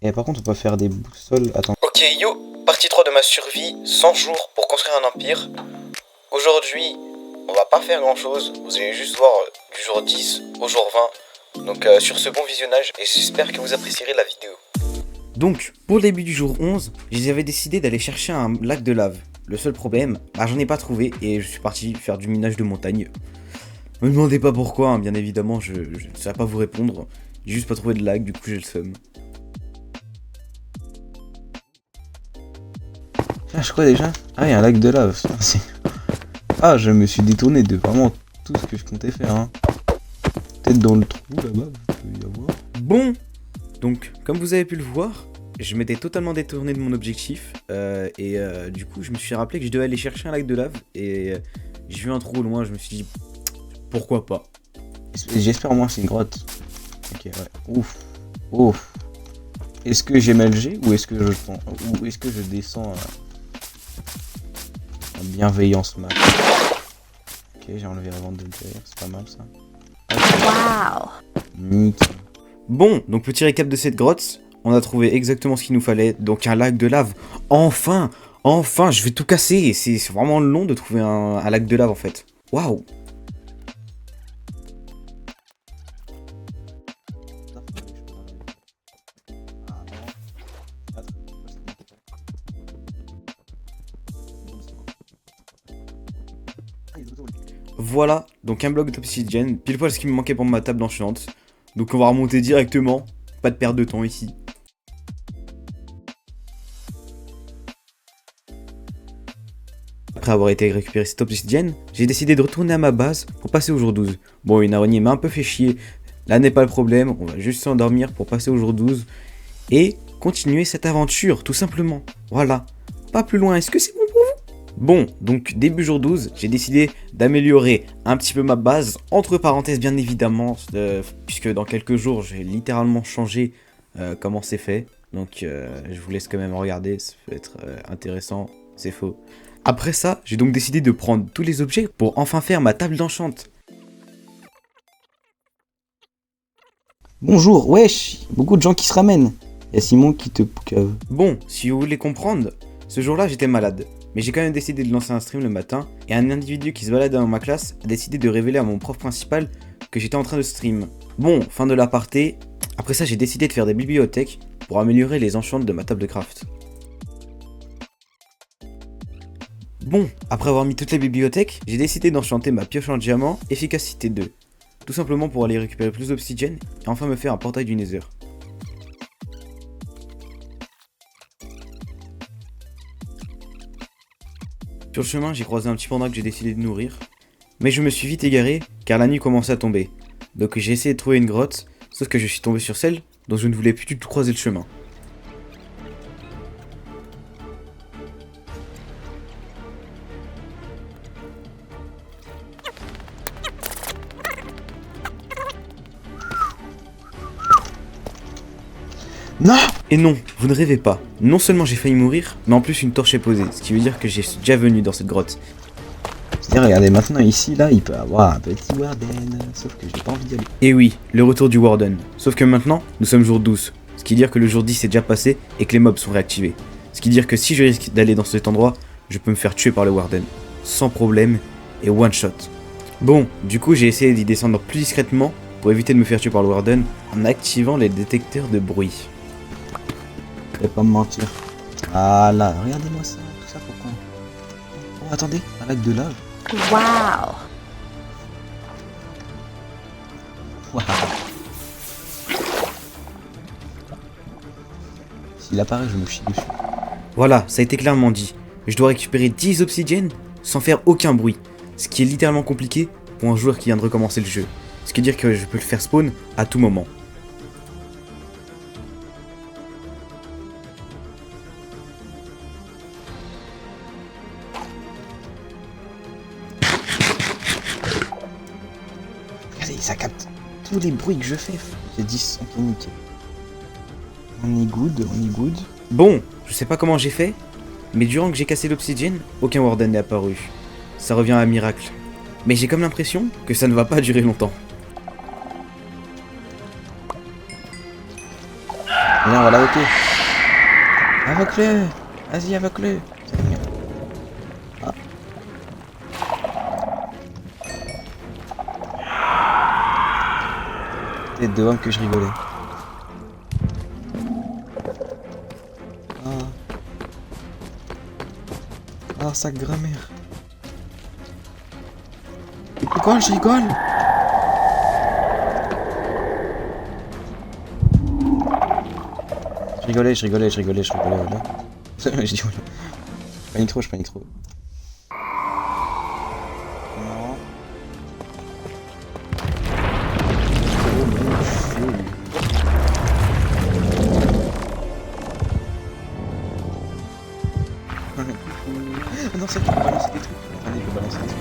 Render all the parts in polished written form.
Et par contre, on peut faire des boussoles. Attends. Ok yo, partie 3 de ma survie, 100 jours pour construire un empire. Aujourd'hui, on va pas faire grand chose, vous allez juste voir du jour 10 au jour 20. Donc sur ce bon visionnage et j'espère que vous apprécierez la vidéo. Donc, pour le début du jour 11, j'avais décidé d'aller chercher un lac de lave. Le seul problème, j'en ai pas trouvé et je suis parti faire du minage de montagne. Me demandez pas pourquoi, hein, bien évidemment, je ne saurais pas vous répondre. J'ai juste pas trouvé de lac, du coup j'ai le seum. Ah, je crois déjà. Ah, il y a un lac de lave. Ah, je me suis détourné de vraiment tout ce que je comptais faire. Hein. Peut-être dans le trou là-bas, il peut y avoir. Bon, donc, comme vous avez pu le voir, je m'étais totalement détourné de mon objectif. Du coup, je me suis rappelé que je devais aller chercher un lac de lave. Et j'ai vu un trou au loin, je me suis dit, pourquoi pas. J'espère au moins c'est une grotte. Ok, ouais. Ouf. Ouf. Est-ce que j'ai MLG ou est-ce que je descends en bienveillance max? Ok, j'ai enlevé la vente de terre, c'est pas mal ça. Waouh! Nickel. Bon, donc petit récap de cette grotte. On a trouvé exactement ce qu'il nous fallait. Donc un lac de lave. Enfin, je vais tout casser. C'est vraiment long de trouver un lac de lave en fait. Waouh. Voilà, donc un bloc d'obsidienne, pile poil ce qui me manquait pour ma table d'enchant. Donc on va remonter directement, pas de perte de temps ici. Après avoir été récupérer cette obsidienne, j'ai décidé de retourner à ma base pour passer au jour 12. Bon, une araignée m'a un peu fait chier, là n'est pas le problème, on va juste s'endormir pour passer au jour 12 et continuer cette aventure, tout simplement. Voilà, pas plus loin, est-ce que c'est bon pour vous? Bon, donc début jour 12, j'ai décidé d'améliorer un petit peu ma base, entre parenthèses bien évidemment, puisque dans quelques jours j'ai littéralement changé comment c'est fait. Donc je vous laisse quand même regarder, ça peut être intéressant, c'est faux. Après ça, j'ai donc décidé de prendre tous les objets pour enfin faire ma table d'enchant. Bonjour, wesh, beaucoup de gens qui se ramènent. Il y a Simon qui te cave. Bon, si vous voulez comprendre, ce jour-là j'étais malade. Mais j'ai quand même décidé de lancer un stream le matin, et un individu qui se baladait dans ma classe a décidé de révéler à mon prof principal que j'étais en train de stream. Bon, fin de l'aparté. Après ça, j'ai décidé de faire des bibliothèques pour améliorer les enchants de ma table de craft. Bon, après avoir mis toutes les bibliothèques, j'ai décidé d'enchanter ma pioche en diamant efficacité 2. Tout simplement pour aller récupérer plus d'obsidienne et enfin me faire un portail du Nether. Sur le chemin, j'ai croisé un petit panda que j'ai décidé de nourrir. Mais je me suis vite égaré car la nuit commençait à tomber. Donc j'ai essayé de trouver une grotte, sauf que je suis tombé sur celle dont je ne voulais plus du tout croiser le chemin. Non! Et non, vous ne rêvez pas. Non seulement j'ai failli mourir, mais en plus une torche est posée, ce qui veut dire que j'ai déjà venu dans cette grotte. C'est-à-dire, regardez, maintenant ici, là, il peut avoir un petit warden, sauf que j'ai pas envie d'y aller. Et oui, le retour du Warden. Sauf que maintenant, nous sommes jour 12, ce qui veut dire que le jour 10 est déjà passé et que les mobs sont réactivés. Ce qui veut dire que si je risque d'aller dans cet endroit, je peux me faire tuer par le Warden. Sans problème et one shot. Bon, du coup j'ai essayé d'y descendre plus discrètement pour éviter de me faire tuer par le Warden en activant les détecteurs de bruit. Je vais pas me mentir. Ah là, regardez-moi ça, tout ça pourquoi? Oh, attendez, un lac de lave. Waouh! Waouh. S'il apparaît, je me chie dessus. Voilà, ça a été clairement dit. Je dois récupérer 10 obsidiennes sans faire aucun bruit. Ce qui est littéralement compliqué pour un joueur qui vient de recommencer le jeu. Ce qui veut dire que je peux le faire spawn à tout moment. Regardez, ça capte tous les bruits que je fais. J'ai 10, ok, nickel. On est good, on est good. Bon, je sais pas comment j'ai fait, mais durant que j'ai cassé l'obsidienne, aucun Warden n'est apparu. Ça revient à un miracle. Mais j'ai comme l'impression que ça ne va pas durer longtemps. Viens, on va l'invoquer. Invoque-le. Vas-y, invoque-le. Ah. Tête de homme que je rigolais. Ah, sac grammaire. Je rigole. Je rigolais, voilà. Je dis voilà. Je panique trop. Non. Ah non, ça peut balancer des trucs. Attendez, il peut balancer des trucs.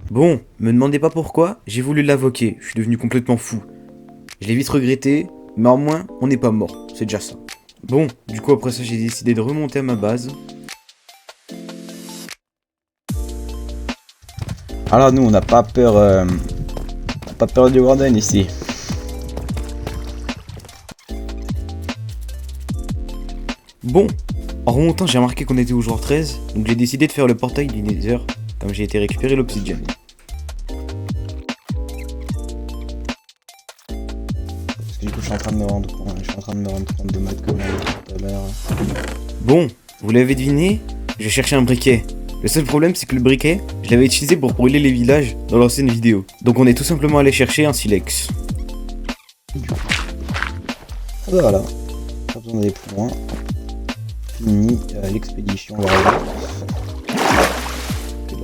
Bon, me demandez pas pourquoi, j'ai voulu l'invoquer, je suis devenu complètement fou. Je l'ai vite regretté, mais au moins, on n'est pas mort, c'est déjà ça. Bon, du coup après ça j'ai décidé de remonter à ma base. Alors nous, on n'a pas peur du Warden ici. Bon, en remontant j'ai remarqué qu'on était au jour 13, donc j'ai décidé de faire le portail du Nether, comme j'ai été récupérer l'obsidienne. Parce que du coup je suis en train de me rendre compte de mettre comme tout à l'heure. Bon, vous l'avez deviné, j'ai cherché un briquet. Le seul problème c'est que le briquet, je l'avais utilisé pour brûler les villages dans l'ancienne vidéo. Donc on est tout simplement allé chercher un silex. Ah bah voilà, pas besoin d'aller plus loin. Fini l'expédition, voilà. Que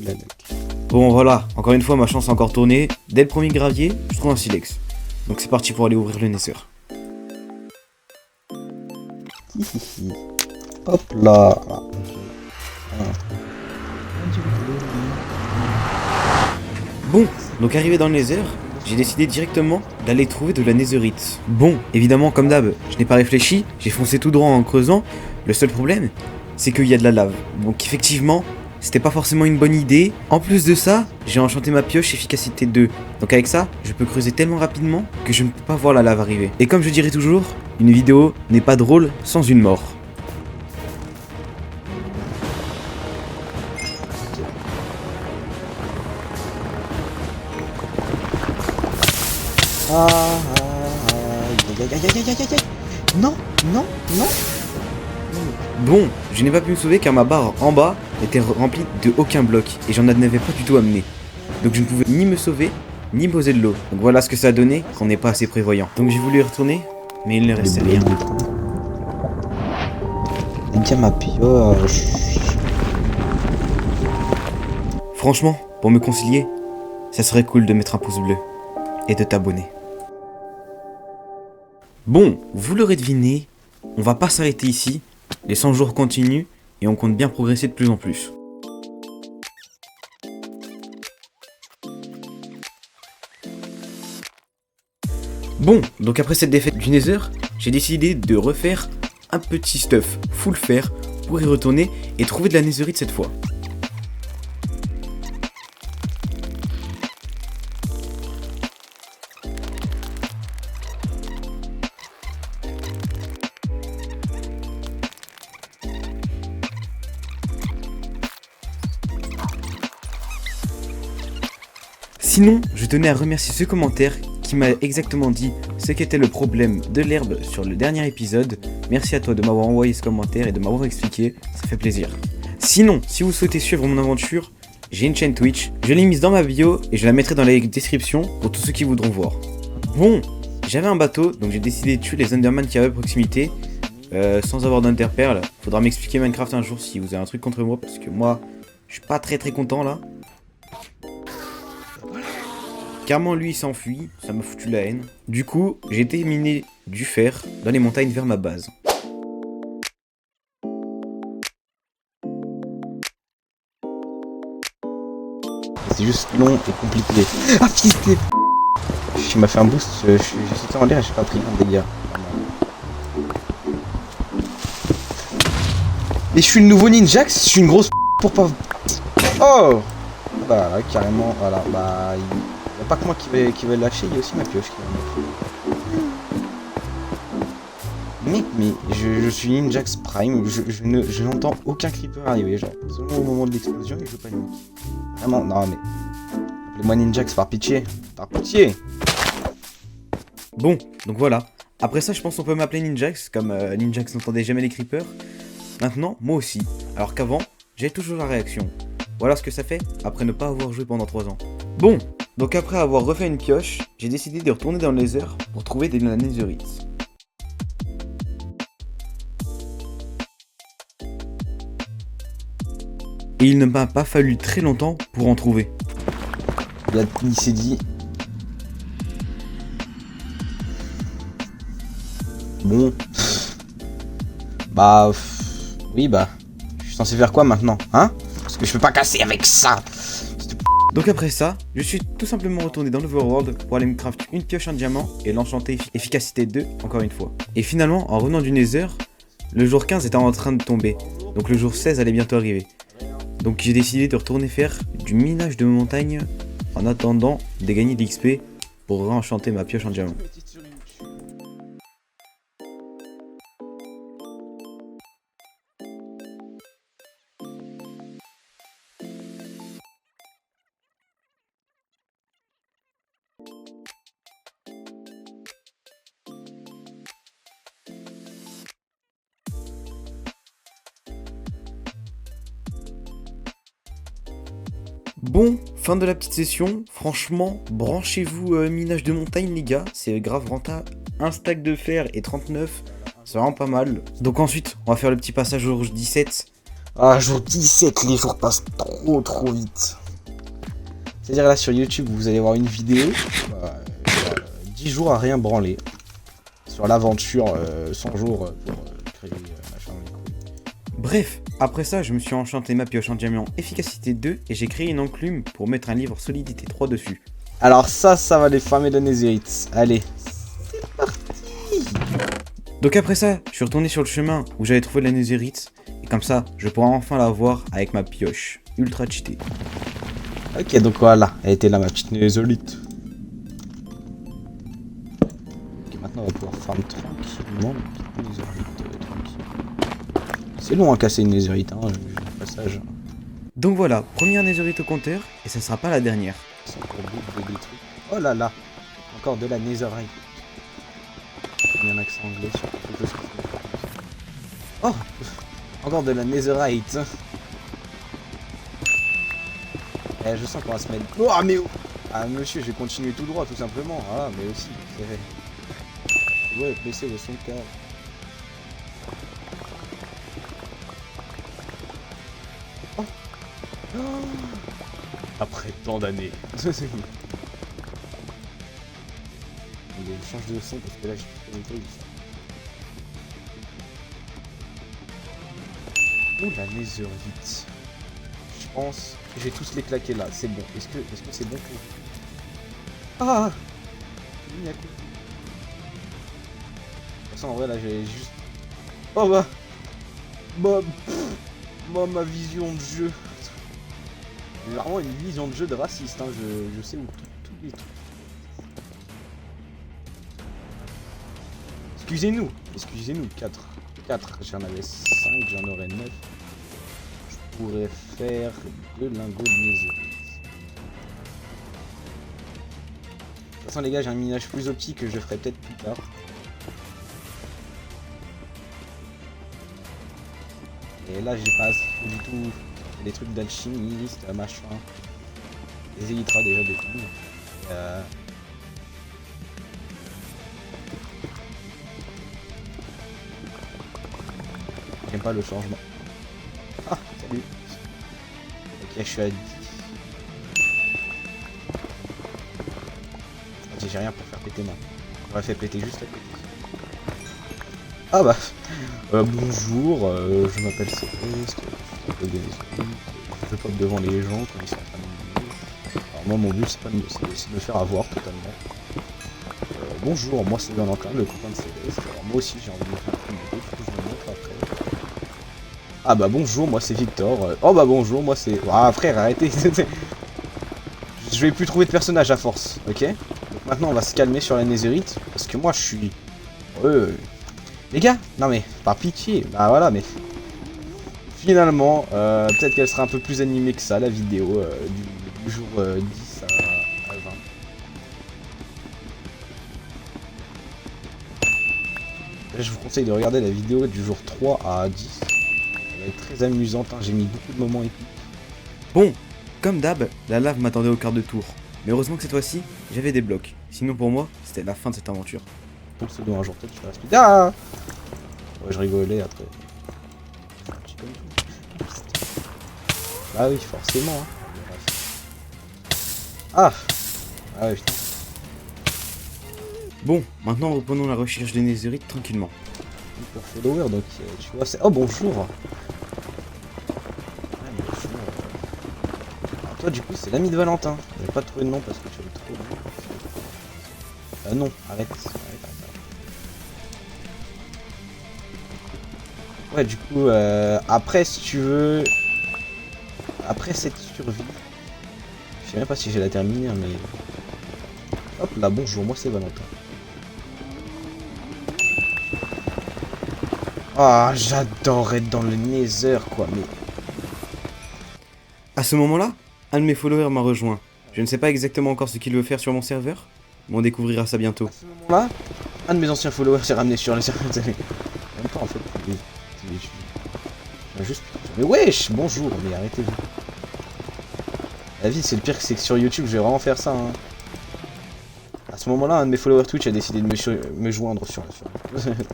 de la luck. Bon voilà, encore une fois ma chance a encore tourné. Dès le premier gravier, je trouve un silex. Donc c'est parti pour aller ouvrir le Nether. Hop là. Bon, donc arrivé dans le Nether, j'ai décidé directement d'aller trouver de la netherite. Bon, évidemment comme d'hab, je n'ai pas réfléchi, j'ai foncé tout droit en creusant. Le seul problème, c'est qu'il y a de la lave. Donc effectivement, c'était pas forcément une bonne idée. En plus de ça, j'ai enchanté ma pioche efficacité 2. Donc avec ça, je peux creuser tellement rapidement que je ne peux pas voir la lave arriver. Et comme je dirais toujours, une vidéo n'est pas drôle sans une mort. Non. Bon, je n'ai pas pu me sauver car ma barre en bas était remplie de aucun bloc et j'en avais pas du tout amené. Donc je ne pouvais ni me sauver, ni poser de l'eau. Donc voilà ce que ça a donné qu'on n'est pas assez prévoyant. Donc j'ai voulu y retourner, mais il ne restait rien. Tiens ma pioche. Franchement, pour me concilier, ça serait cool de mettre un pouce bleu et de t'abonner. Bon, vous l'aurez deviné, on va pas s'arrêter ici. Les 100 jours continuent et on compte bien progresser de plus en plus. Bon, donc après cette défaite du Nether, j'ai décidé de refaire un petit stuff full fer pour y retourner et trouver de la netherite cette fois. Sinon, je tenais à remercier ce commentaire qui m'a exactement dit ce qu'était le problème de l'herbe sur le dernier épisode. Merci à toi de m'avoir envoyé ce commentaire et de m'avoir expliqué, ça fait plaisir. Sinon, si vous souhaitez suivre mon aventure, j'ai une chaîne Twitch, je l'ai mise dans ma bio et je la mettrai dans la description pour tous ceux qui voudront voir. Bon, j'avais un bateau, donc j'ai décidé de tuer les Enderman qui avaient à proximité, sans avoir d'Enderpearl. Faudra m'expliquer Minecraft un jour si vous avez un truc contre moi, parce que moi, je suis pas très content là. Carrément lui il s'enfuit, ça m'a foutu la haine. Du coup, j'ai terminé du fer dans les montagnes vers ma base. C'est juste long et compliqué. Ah putain, je m'a fait un boost, je suis sauté en l'air et j'ai pas pris un dégât. Mais je suis le nouveau Ninjax, je suis une grosse pour pas... Oh. Bah là, carrément, voilà, bah... Il n'y a pas que moi qui va le lâcher, il y a aussi ma pioche qui va le lâcher. Mais je suis Ninjax Prime, je n'entends aucun creeper arriver, genre, seulement au moment de l'explosion et je panique. Vraiment, non mais... Appelez-moi Ninjax par pitié, par pitié. Bon, donc voilà. Après ça, je pense qu'on peut m'appeler Ninjax, comme Ninjax n'entendait jamais les creepers. Maintenant, moi aussi. Alors qu'avant, j'ai toujours la réaction. Voilà ce que ça fait après ne pas avoir joué pendant 3 ans. Bon, donc après avoir refait une pioche, j'ai décidé de retourner dans le Nether pour trouver de la netherite. Et il ne m'a pas fallu très longtemps pour en trouver. Il s'est dit... Bon... Bah... Oui bah... Je suis censé faire quoi maintenant, hein? Parce que je peux pas casser avec ça. Donc après ça, je suis tout simplement retourné dans l'Overworld pour aller me craft une pioche en diamant et l'enchanter efficacité 2 encore une fois. Et finalement, en revenant du Nether, le jour 15 était en train de tomber, donc le jour 16 allait bientôt arriver. Donc j'ai décidé de retourner faire du minage de montagne en attendant de gagner de l'XP pour réenchanter ma pioche en diamant. Bon, fin de la petite session, franchement, branchez-vous minage de montagne les gars, c'est grave rentable, un stack de fer et 39, c'est vraiment pas mal. Donc ensuite, on va faire le petit passage au jour 17. Ah, jour 17, les jours passent trop vite. C'est-à-dire là sur YouTube, vous allez voir une vidéo, 10 jours à rien branler, sur l'aventure 100 jours pour créer machin. Bref, après ça, je me suis enchanté ma pioche en diamant efficacité 2 et j'ai créé une enclume pour mettre un livre solidité 3 dessus. Alors ça va les farmer de netherite. Allez, c'est parti. Donc après ça, je suis retourné sur le chemin où j'avais trouvé la netherite et comme ça, je pourrai enfin la voir avec ma pioche ultra cheatée. Ok, donc voilà, elle était là ma petite netherite. Ok, maintenant on va pouvoir farm tranquillement ma petite netherite tranquille. C'est long à casser une netherite, hein, au passage. Donc voilà, première netherite au compteur et ça sera pas la dernière. C'est encore beaucoup de trucs. Oh là là, encore de la netherite. Il y a un accent anglais sur quelque chose que je connais pas. Oh, encore de la netherite. Eh, je sens qu'on va se mettre... Oh, mais oh. Ah, monsieur, je vais continuer tout droit, tout simplement. Ah, mais aussi, c'est vrai. Ouais, baisser le son car. Oh. Oh. Après tant d'années. Il change de son parce que là, j'ai plus de ça. Oh, la netherite. Je pense que j'ai tous les claquer là, c'est bon. Est-ce que c'est bon pour... Ah. De toute façon, en vrai, là, j'ai juste... Oh bah... Bah, ma vision de jeu. J'ai vraiment une vision de jeu de raciste, hein. Je sais où tous les trucs. Excusez-nous, 4, j'en avais 5, j'en aurais 9. Je pourrais faire 2 lingots de netherite. De toute façon les gars, j'ai un minage plus optique que je ferai peut-être plus tard. Et là j'ai pas du tout des trucs d'alchimiste, machin. Les élytras déjà des tout. J'aime pas le changement. Ah, salut. Ok, je suis à 10. Ok, j'ai rien pour faire péter moi. On va faire péter juste à côté. Ah bah, bonjour, je m'appelle Céleste. Je pop devant les gens quand ils sont en train de me... Alors moi mon but c'est pas de me faire avoir totalement. Bonjour, moi c'est Valentin, le copain de Céleste. Alors moi aussi j'ai envie de me faire un film de vidéo, faut que je me montre après. Ah bah bonjour, moi c'est Victor. Oh bah bonjour, moi c'est... Ah frère, arrêtez. Je vais plus trouver de personnage à force, ok? Donc maintenant on va se calmer sur la Netherite, parce que moi je suis... Les gars, non mais, par pitié, bah voilà, mais... Finalement, peut-être qu'elle sera un peu plus animée que ça, la vidéo du jour 10 à 20. Là, je vous conseille de regarder la vidéo du jour 3 à 10. Elle va être très amusante, hein. J'ai mis beaucoup de moments épiques. Bon, comme d'hab, la lave m'attendait au quart de tour. Mais heureusement que cette fois-ci, j'avais des blocs. Sinon pour moi, c'était la fin de cette aventure. Pour le pseudo un jour peut-être je ferai la speed. Ah ouais, je rigolais après. Ah oui, forcément. Hein. Ah ah ouais, putain. Bon, maintenant reprenons la recherche des Nézérites tranquillement. Pour follower, donc tu vois, c'est... Oh bonjour. Ah, bonjour. Alors, toi du coup c'est l'ami de Valentin. Je vais pas trouver de nom parce que tu es trop long. Non, arrête. Ouais du coup après si tu veux... Après cette survie... Je sais même pas si j'ai la terminer mais... Hop là, bonjour, moi c'est Valentin. Ah, j'adore être dans le Nether quoi, mais... À ce moment-là, un de mes followers m'a rejoint. Je ne sais pas exactement encore ce qu'il veut faire sur mon serveur, mais on découvrira ça bientôt. À ce moment-là, un de mes anciens followers s'est ramené sur le serveur. Même pas en fait. Juste... Mais wesh, bonjour, mais arrêtez-vous. La vie, c'est le pire, c'est que sur YouTube, je vais vraiment faire ça. Hein. À ce moment-là, un de mes followers Twitch a décidé de me joindre sur la survie.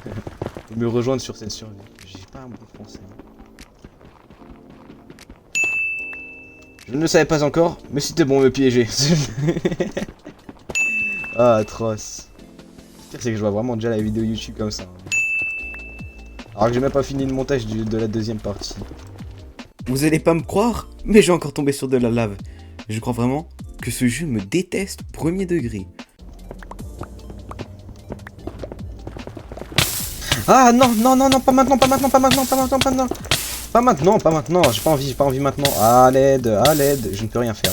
De me rejoindre sur cette survie. J'ai pas un bon français. Hein. Je ne le savais pas encore, mais c'était bon me piéger. Ah, atroce. Le pire, c'est que je vois vraiment déjà la vidéo YouTube comme ça. Hein. Alors que j'ai même pas fini le montage de la deuxième partie. Vous allez pas me croire, mais j'ai encore tombé sur de la lave. Je crois vraiment que ce jeu me déteste premier degré. Ah non, non, non, non, pas maintenant, pas maintenant, pas maintenant, pas maintenant, pas maintenant. Pas maintenant, pas maintenant, j'ai pas envie maintenant. À l'aide, je ne peux rien faire.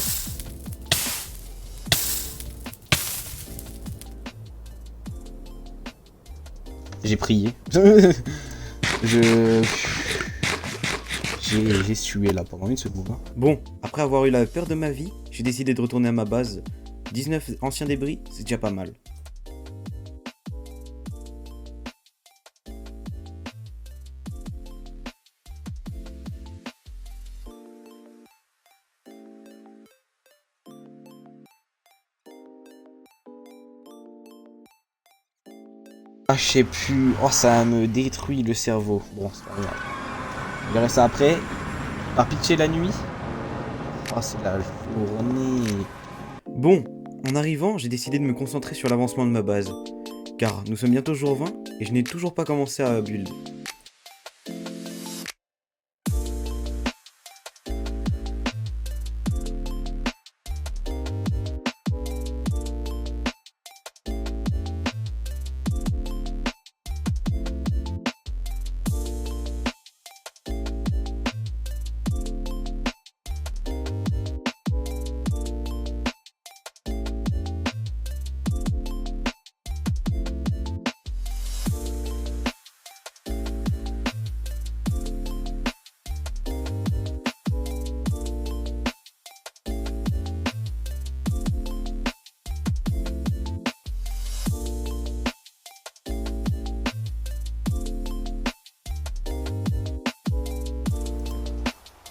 J'ai prié. J'ai sué là pendant une seconde. Hein. Bon, après avoir eu la peur de ma vie, j'ai décidé de retourner à ma base. 19 anciens débris, c'est déjà pas mal. Ah, je sais plus. Oh, ça me détruit le cerveau. Bon, c'est pas grave. On verra ça après. Par pitié, la nuit. Oh, c'est la journée. Bon, en arrivant, j'ai décidé de me concentrer sur l'avancement de ma base. Car nous sommes bientôt jour 20 et je n'ai toujours pas commencé à build.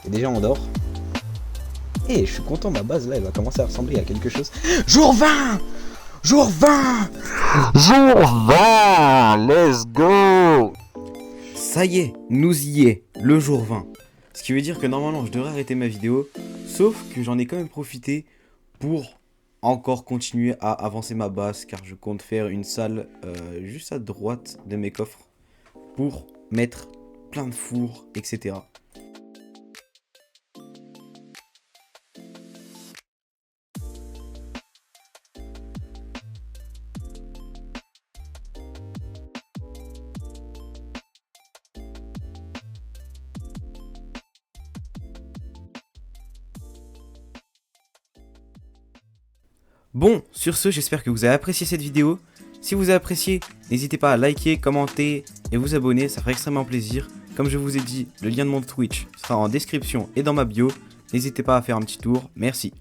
Et déjà, on dort. Et je suis content, ma base là, elle va commencer à ressembler à quelque chose. Jour 20 Jour 20 Jour 20 Let's go. Ça y est, nous y est, le jour 20. Ce qui veut dire que normalement je devrais arrêter ma vidéo, sauf que j'en ai quand même profité pour encore continuer à avancer ma base, car je compte faire une salle juste à droite de mes coffres pour mettre plein de fours, etc. Bon, sur ce, j'espère que vous avez apprécié cette vidéo. Si vous avez apprécié, n'hésitez pas à liker, commenter et vous abonner, ça ferait extrêmement plaisir. Comme je vous ai dit, le lien de mon Twitch sera en description et dans ma bio. N'hésitez pas à faire un petit tour, merci.